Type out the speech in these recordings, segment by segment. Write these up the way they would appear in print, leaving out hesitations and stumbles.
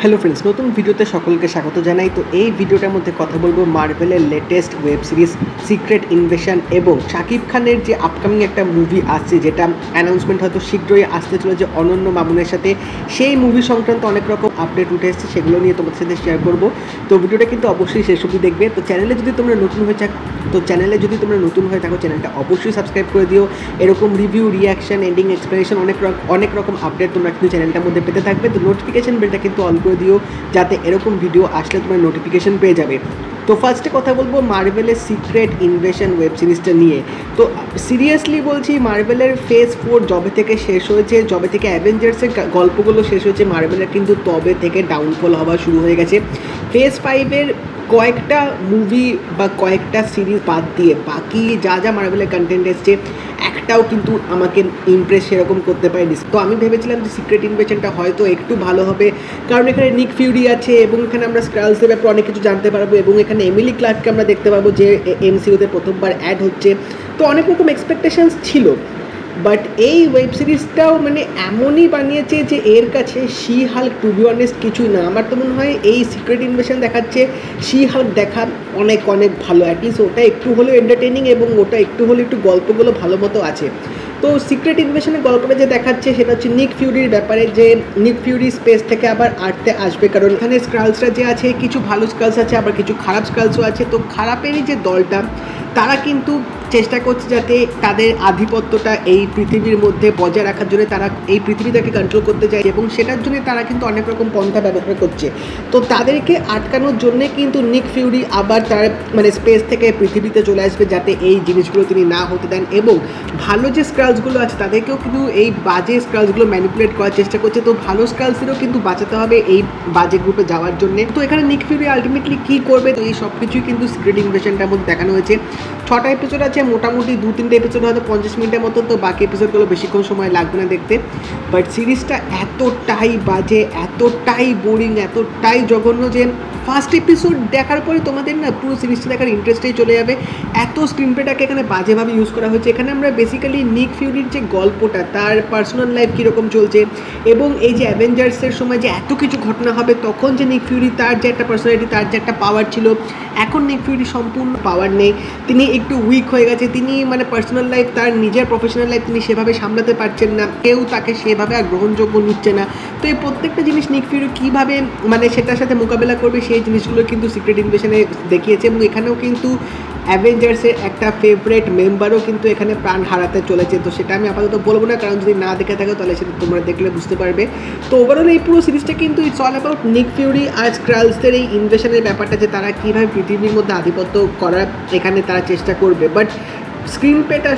Hello friends, নতুন ভিডিওতে সকলকে স্বাগত জানাই। তো এই ভিডিওটার মধ্যে কথা বলবো মার্ভেলের latest web series secret invasion এবং শাকিব খানের যে আপকামিং একটা মুভি আসছে, যেটা অ্যানাউন্সমেন্ট হয়তো শীঘ্রই আসতে চলেছে অনন্য মামুনের সাথে। সেই মুভি সংক্রান্ত অনেক রকম আপডেট উঠে এসেছে, সেগুলো নিয়ে তোমাদের সাথে শেয়ার করবো। তো ভিডিওটা কিন্তু অবশ্যই শেষ অবধি দেখবে। তো চ্যানেলে যদি তোমরা নতুন হয়ে থাকো চ্যানেলটা অবশ্যই সাবস্ক্রাইব করে দিও। এরকম রিভিউ, রিয়াকশন, এন্ডিং, এক্সপ্লেনেশন অনেক রকম আপডেট তোমরা কিন্তু চ্যানেলটার মধ্যে পেতে থাকবে। তো নোটিফিকেশন বেলটা কিন্তু অন করে দিও, যাতে এরকম ভিডিও আসলে তোমরা নোটিফিকেশন পেয়ে যাবে। তো ফার্স্টে কথা বলবো মার্ভেলের সিক্রেট ইনভেশন ওয়েব সিরিজটা নিয়ে। তো সিরিয়াসলি বলছি, মার্ভেলের ফেজ 4 যবে থেকে শেষ হয়েছে, যবে থেকে অ্যাভেঞ্জার্সের গল্পগুলো শেষ হয়েছে, মার্ভেলের কিন্তু তবে থেকে ডাউনফল হওয়া শুরু হয়ে গেছে। ফেজ 5-এর কয়েকটা মুভি বা কয়েকটা সিরিজ বাদ দিয়ে বাকি যা মার্ভেলের কন্টেন্ট এসছে একটাও কিন্তু আমাকে ইমপ্রেস সেরকম করতে পারেনি। তো আমি ভেবেছিলাম যে সিক্রেট ইনভেশনটা হয়তো একটু ভালো হবে, কারণ এখানে নিক ফিউরি আছে এবং এখানে আমরা স্ক্রালসের ব্যাপারে অনেক কিছু জানতে পারবো এবং এখানে এমিলি ক্লার্ককে আমরা দেখতে পাবো যে এমসিইউতে প্রথমবার অ্যাড হচ্ছে। তো অনেক রকম এক্সপেকটেশনস ছিল, বাট এই ওয়েব সিরিজটাও মানে এমনই বানিয়েছে যে এর কাছে She Hulk to be honest কিছুই না। আমার তো মনে হয় এই সিক্রেট ইনভেশন দেখাচ্ছে শি হাল্ক দেখা অনেক ভালো, অ্যাটলিস্ট ওটা একটু হলেও এন্টারটেনিং এবং ওটা একটু হলেও একটু গল্পগুলো ভালো মতো আছে। তো সিক্রেট ইনভেশনের গল্পটা যে দেখাচ্ছে সেটা হচ্ছে নিক ফিউরির ব্যাপারে, যে নিক ফিউরি স্পেস থেকে আবার আর্থে আসবে, কারণ এখানে স্ক্রালসরা যে আছে কিছু ভালো স্ক্রালস আছে, আবার কিছু খারাপ স্ক্রালসও আছে। তো খারাপেরই যে দলটা তারা কিন্তু চেষ্টা করছে যাতে তাদের আধিপত্যটা এই পৃথিবীর মধ্যে বজায় রাখার জন্য তারা এই পৃথিবীটাকে কন্ট্রোল করতে চায় এবং সেটার জন্য তারা কিন্তু অনেক রকম পন্থা ব্যবহার করছে। তো তাদেরকে আটকানোর জন্যে কিন্তু নিক ফিউরি আবার তার মানে স্পেস থেকে পৃথিবীতে চলে আসবে, যাতে এই জিনিসগুলো তিনি না হতে দেন। এবং ভালো যে স্ক্রালসগুলো আছে তাদেরকেও কিন্তু এই বাজে স্ক্রালসগুলো ম্যানিপুলেট করার চেষ্টা করছে। তো ভালো স্ক্রালসেরও কিন্তু বাঁচাতে হবে এই বাজে গ্রুপে যাওয়ার জন্য। তো এখানে নিক ফিউরি আলটিমেটলি কী করবে, তো এই সব কিছুই কিন্তু সিক্রেট ইনভেশনটার মধ্যে দেখানো হয়েছে। 6টা এপিসোড আছে, মোটামুটি 2-3টে এপিসোড হয়তো 50 মিনিটের মতো, তো বাকি এপিসোডগুলো বেশিক্ষণ সময় লাগবে না দেখতে। বাট সিরিজটা এতটাই বাজে, এতটাই বোরিং, এতটাই জঘন্য যে ফার্স্ট এপিসোড দেখার পরে তোমাদের না পুরো সিরিজটা দেখার ইন্টারেস্টেই চলে যাবে। এত স্ক্রিন প্লেটাকে এখানে বাজেভাবে ইউজ করা হয়েছে। এখানে আমরা বেসিক্যালি নিক ফিউরির যে গল্পটা, তার পার্সোনাল লাইফ কীরকম চলছে এবং এই যে অ্যাভেঞ্জার্সের সময় যে এত কিছু ঘটনা হবে, তখন যে নিক ফিউরি তার যে একটা পার্সোনালিটি, তার যে একটা পাওয়ার ছিল, এখন নিক ফিউরি সম্পূর্ণ পাওয়ার নেই, তিনি একটু উইক হয়ে গেছে, তিনি মানে পার্সোনাল লাইফ, তার নিজের প্রফেশনাল লাইফ তিনি সেভাবে সামলাতে পারছেন না, কেউ তাকে সেভাবে আর গ্রহণযোগ্য নিচ্ছে না। তো এই প্রত্যেকটা জিনিস নিক ফিউরি কীভাবে মানে সেটার সাথে মোকাবেলা করবে সেই জিনিসগুলো কিন্তু সিক্রেট ইনভেশনে দেখিয়েছে। এবং এখানেও কিন্তু অ্যাভেঞ্জার্সের একটা ফেভারিট মেম্বারও কিন্তু এখানে প্রাণ হারাতে চলেছে। তো সেটা আমি আপাতত বলবো না, কারণ যদি না দেখে থাকো তাহলে সেটা তোমরা দেখলে বুঝতে পারবে। তো ওভারঅল এই পুরো সিরিজটা কিন্তু ইটস অল অ্যাবাউট নিক ফিউরি আর স্ক্রালসদের এই ইনভেশনের ব্যাপারটা, যে তারা কীভাবে পৃথিবীর মধ্যে আধিপত্য করার এখানে তারা চেষ্টা করবে। বাট স্ক্রিন প্লেটা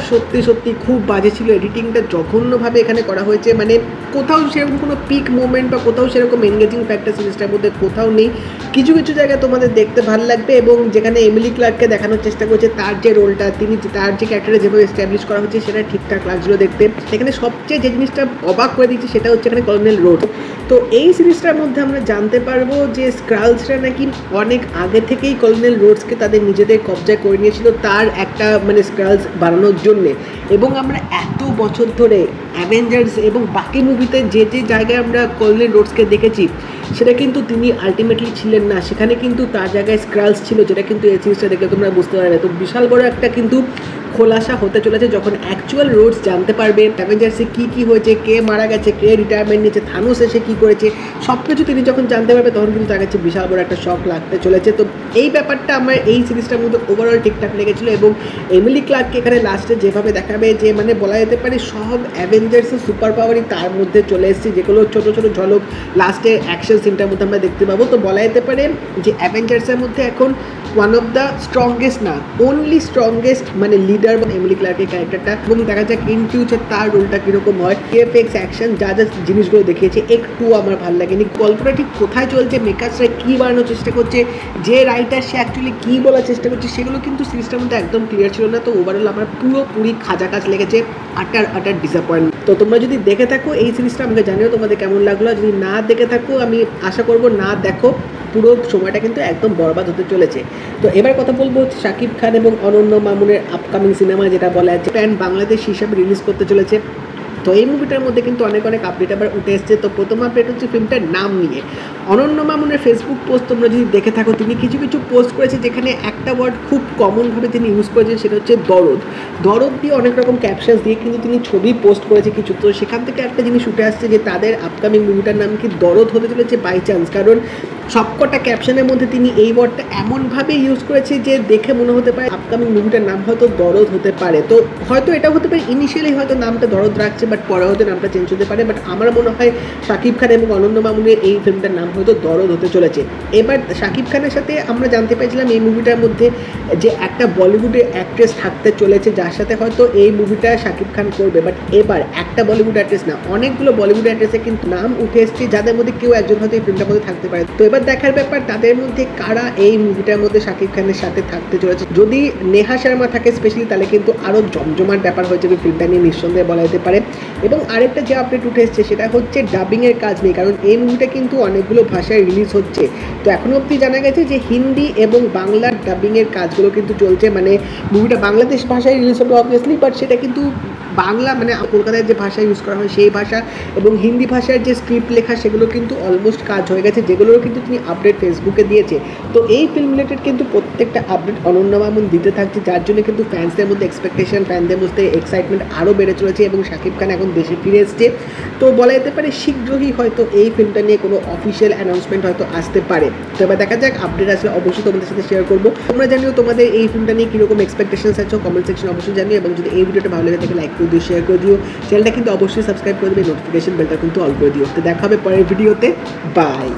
সত্যি খুব বাজে ছিল, এডিটিংটা জঘন্যভাবে এখানে করা হয়েছে, মানে কোথাও সেরকম কোনো পিক মুভমেন্ট বা কোথাও সেরকম এনগেজিং ফ্যাক্টর সিরিজটার মধ্যে কোথাও নেই। কিছু জায়গায় তোমাদের দেখতে ভালো লাগবে এবং যেখানে এমিলি ক্লার্ককে দেখানোর চেষ্টা করছে তার যে রোলটা, তার যে ক্যারেক্টারটা যেভাবে এস্টাবলিশ করা হচ্ছে সেটা ঠিকঠাক লাগছিল দেখতে। এখানে সবচেয়ে যে জিনিসটা অবাক করে দিচ্ছে সেটা হচ্ছে এখানে কর্নেল রোড। তো এই সিরিজটার মধ্যে আমরা জানতে পারবো যে স্ক্রালসরা নাকি অনেক আগে থেকেই কর্নেল রোডসকে তাদের নিজেদের কবজায় করে নিয়েছিল তার একটা মানে স্ক্রালস বানানোর জন্যে। এবং আমরা এত বছর ধরে অ্যাভেঞ্জার্স এবং বাকি মুভিতে যে জায়গায় আমরা কর্নেল রোডসকে দেখেছি সেটা কিন্তু তিনি আলটিমেটলি ছিলেন না, সেখানে কিন্তু তার জায়গায় স্ক্রালস ছিল, যেটা কিন্তু এই সিরিজটা দেখে তোমরা বুঝতে পারবে। তো বিশাল বড় একটা কিন্তু খোলাসা হতে চলেছে যখন অ্যাকচুয়াল রোডস জানতে পারবে অ্যাভেঞ্জার্সে কী হয়েছে, কে মারা গেছে, কে রিটায়ারমেন্ট নিয়েছে, থানোস এসে কী করেছে, সব কিছু তিনি যখন জানতে পারবে তখন কিন্তু তার কাছে বিশাল বড় একটা শক লাগতে চলেছে। তো এই ব্যাপারটা আমার এই সিরিজটার মধ্যে ওভারঅল ঠিকঠাক লেগেছিলো। এবং এমিলি ক্লার্ককে এখানে লাস্টে যেভাবে দেখাবে, যে মানে বলা যেতে পারে সব অ্যাভেঞ্জার্সের সুপার পাওয়ারই তার মধ্যে চলে এসেছে, যেগুলো ছোটো ঝলক লাস্টে অ্যাকশন সিনটার মধ্যে আমরা দেখতে পাবো। তো বলা যেতে পারে যে অ্যাভেঞ্জার্সের মধ্যে এখন ওয়ান অফ দ্য স্ট্রংগেস্ট না ওনলি স্ট্রংগেস্ট মানে লিডার এমিলি ক্লার্কের ক্যারেক্টারটা। এবং দেখা যাক ইন ফিউচার তার রোলটা কীরকম হয়। এফএক্স, অ্যাকশন যা জিনিসগুলো দেখিয়েছে একটু আমার ভালো লাগেনি। গল্পটা ঠিক কোথায় চলছে, মেকার্সরা কী বানানোর চেষ্টা করছে, যে রাইটার সে অ্যাকচুয়ালি কী বলার চেষ্টা করছে, সেগুলো কিন্তু সিরিজটার মধ্যে একদম ক্লিয়ার ছিল না। তো ওভারঅল আমার পুরোপুরি খাজা কাজ লেগেছে, আটার ডিসঅ্যাপয়েন্ট। তো তোমরা যদি দেখে থাকো এই সিরিজটা আমাকে জানিও তোমাদের কেমন লাগলো। যদি না দেখে থাকো আমি আশা করবো না দেখো, পুরো সময়টা কিন্তু একদম বরবাদ হতে চলেছে। তো এবার কথা বলবো শাকিব খান এবং অনন্য মামুনের আপকামিং সিনেমা, যেটা বলা আছে প্যান বাংলাদেশ হিসাবে রিলিজ করতে চলেছে। তো এই মুভিটার মধ্যে কিন্তু অনেক আপডেট আবার উঠে এসছে। তো প্রথম আপডেট হচ্ছে ফিল্মটার নাম নিয়ে। অনন্য মামুনের ফেসবুক পোস্ট তোমরা যদি দেখে থাকো, তিনি কিছু পোস্ট করেছে যেখানে একটা ওয়ার্ড খুব কমনভাবে তিনি ইউজ করেছেন, সেটা হচ্ছে দরদ। দরদ দিয়ে অনেক রকম ক্যাপশন দিয়ে কিন্তু তিনি ছবি পোস্ট করেছে কিছু। তো সেখান থেকে একটা জিনিস উঠে আসছে যে তাদের আপকামিং মুভিটার নাম কি দরদ হতে চলেছে বাই চান্স, কারণ সবকটা ক্যাপশনের মধ্যে তিনি এই ওয়ার্ডটা এমনভাবে ইউজ করেছে যে দেখে মনে হতে পারে আপকামিং মুভিটার নাম হয়তো দরদ হতে পারে। তো হয়তো এটা হতে পারে ইনিশিয়ালি হয়তো নামটা দরদ রাখছে, বাট পরে হয়তো নামটা চেঞ্জ হতে পারে। বাট আমার মনে হয় শাকিব খান এবং অনন্য মামুনের এই ফিল্মটার নাম হয়তো দরদ হতে চলেছে। এবার শাকিব খানের সাথে আমরা জানতে পেরেছিলাম এই মুভিটার মধ্যে যে একটা বলিউডের অ্যাক্ট্রেস থাকতে চলেছে, যার সাথে হয়তো এই মুভিটা শাকিব খান করবে। বাট এবার একটা বলিউড অ্যাক্ট্রেস না, অনেকগুলো বলিউড অ্যাক্ট্রেসের কিন্তু নাম উঠে এসছে, যাদের মধ্যে কেউ একজন হয়তো এই ফিল্মটার মধ্যে থাকতে পারে। তো এবার দেখার ব্যাপার তাদের মধ্যে কারা এই মুভিটার মধ্যে শাকিব খানের সাথে থাকতে চলেছে। যদি নেহা শর্মা থাকে স্পেশালি, তাহলে কিন্তু আরও জমজমার ব্যাপার হয়ে যাবে ফিল্মটা নিয়ে, নিঃসন্দেহে বলা যেতে পারে। এবং আরেকটা যে আপডেট উঠে এসছে সেটা হচ্ছে ডাবিংয়ের কাজ নিয়ে, কারণ এই মুভিটা কিন্তু অনেকগুলো ভাষায় রিলিজ হচ্ছে। তো এখনও অবধি জানা গেছে যে হিন্দি এবং বাংলার ডাবিংয়ের কাজগুলো কিন্তু চলছে, মানে মুভিটা বাংলাদেশ ভাষায় রিলিজ হবে অবভিয়াসলি, বাট সেটা কিন্তু বাংলা মানে কলকাতায় যে ভাষা ইউজ করা হয় সেই ভাষা এবং হিন্দি ভাষার যে স্ক্রিপ্ট লেখা সেগুলো কিন্তু অলমোস্ট কাজ হয়ে গেছে, যেগুলোর কিন্তু তিনি আপডেট ফেসবুকে দিয়েছে। তো এই ফিল্ম রিলেটেড কিন্তু প্রত্যেকটা আপডেট অনন্য মামুন দিতে থাকছে, যার জন্য কিন্তু ফ্যান্সদের মধ্যে এক্সপেকটেশন, ফ্যানদের মধ্যে এক্সাইটমেন্ট আরও বেড়ে চলেছে এবং শাকিব খান এখন দেশে ফিরে এসছে। তো বলা যেতে পারে শীঘ্রই হয়তো এই ফিল্মটা নিয়ে কোনো অফিসিয়াল অ্যানাউন্সমেন্ট হয়তো আসতে পারে। তো এবার দেখা যাক, আপডেট আসলে অবশ্যই তোমাদের সাথে শেয়ার করবো। তোমরা জানিও তোমাদের এই ফিল্মটা নিয়ে কীরকম এক্সপেকটেশনস আছে, কমেন্ট সেকশন অবশ্যই জানিও। এবং যদি এই ভিডিওটা ভালো লাগে থাকে লাইক করে দিও, শেয়ার করে দিও, চ্যানেলটা কিন্তু অবশ্যই সাবস্ক্রাইব করে দেবে, নোটিফিকেশন বেলটা কিন্তু অল করে দিও। তো দেখা হবে পরের ভিডিওতে, বাই।